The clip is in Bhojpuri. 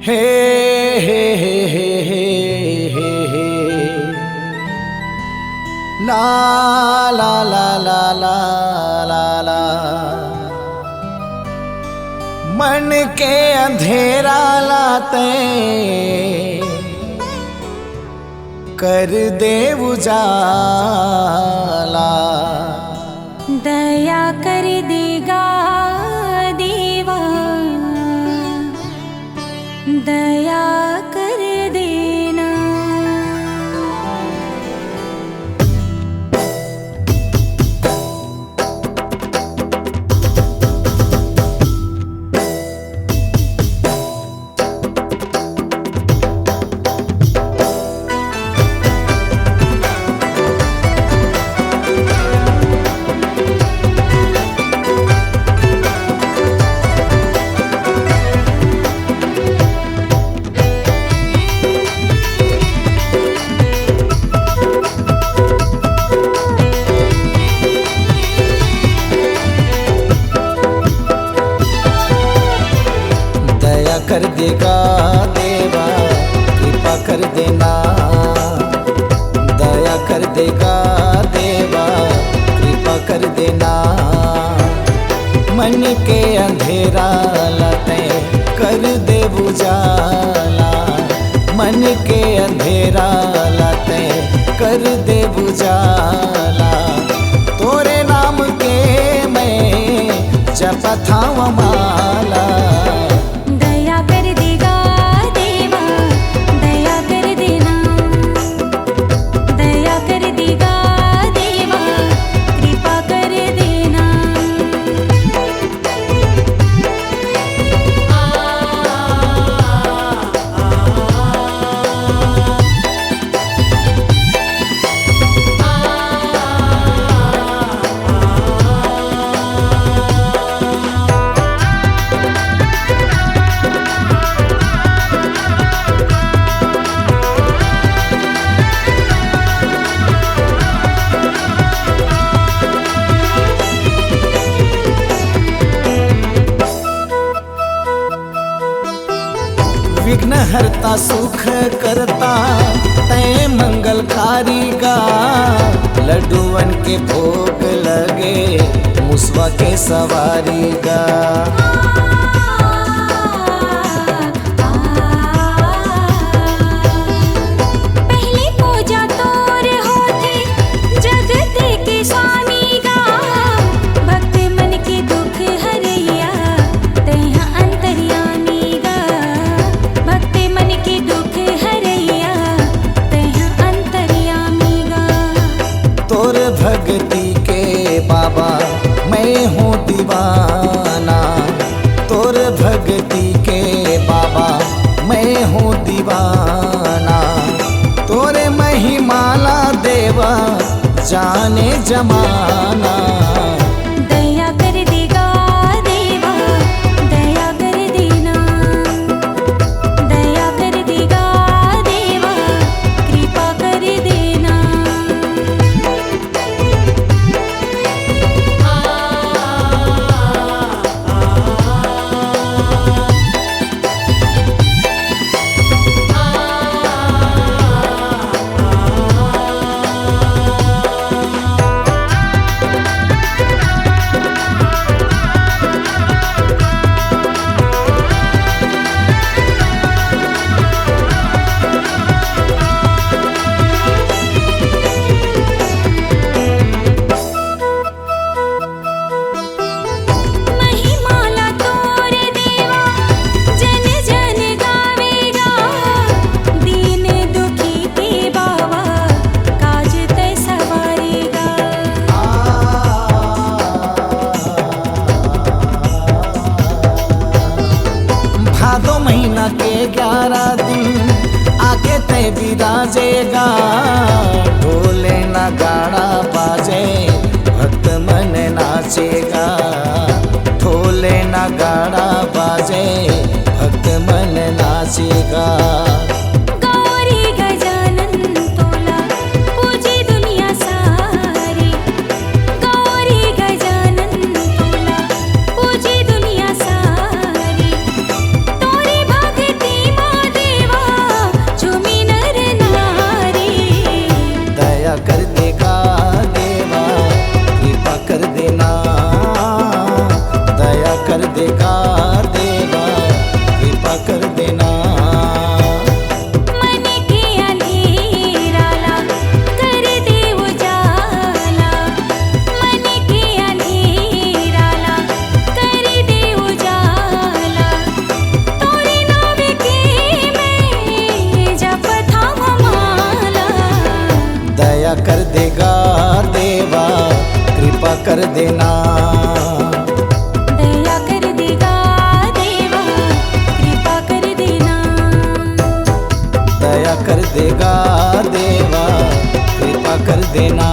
हे हे हे हे हे हे हे ला ला ला ला ला ला ला। मन के अंधेरा लाते कर दे उजाला। दया कर देगा देवा, दया कर देना। कर देगा देवा कृपा कर देना। दया कर देगा देवा कृपा कर देना। मन के अंधेरा लाते कर दे उजाला। मन के अंधेरा लाते कर दे उजाला। तोरे नाम के मैं जपता माला। विघ्न हरता सुख करता तय मंगलकारी गा। लड्डूवन के भोग लगे मुसवा के सवारी गा। पहले पूजा तोर होते जगत के स्वामी गा। भक्त मन के दुख हरैया तैहा अंतर्यामी गा। भक्त मन के दुख हरैया तैहा अंतर्यामी गा। तोर भक्ति के बाबा मैं हूँ दीवाना। तोर भक्ति के बाबा मैं हूँ दीवाना। तोरे महिमाला देवा जाने जमाना। दया कर देगा देवा, दया कर देना। दया कर देगा देवा कृपा कर देना। भादो महीना के 11 दिन आके तय विराजेगा। ढोले नगाड़ा बाजे भक्त मन नाचेगा। ढोले नगाड़ा बाजे भक्त मन नाचेगा। गौरी गजानन तोला पूजी दुनिया सारी। गौरी गजानन तोला पूजी दुनिया सारी। तोरी भक्ति कर देगा देवा कृपा कर देना। मन के अंधेराला कर दे उजाला, मन के अंधेराला कर दे उजाला, तोरे नाम के मैं जपत हूँ माला। दया कर देगा देवा कृपा कर देना। दया कर देगा देवा कृपा कर देना। दया कर देगा देवा कृपा कर देना।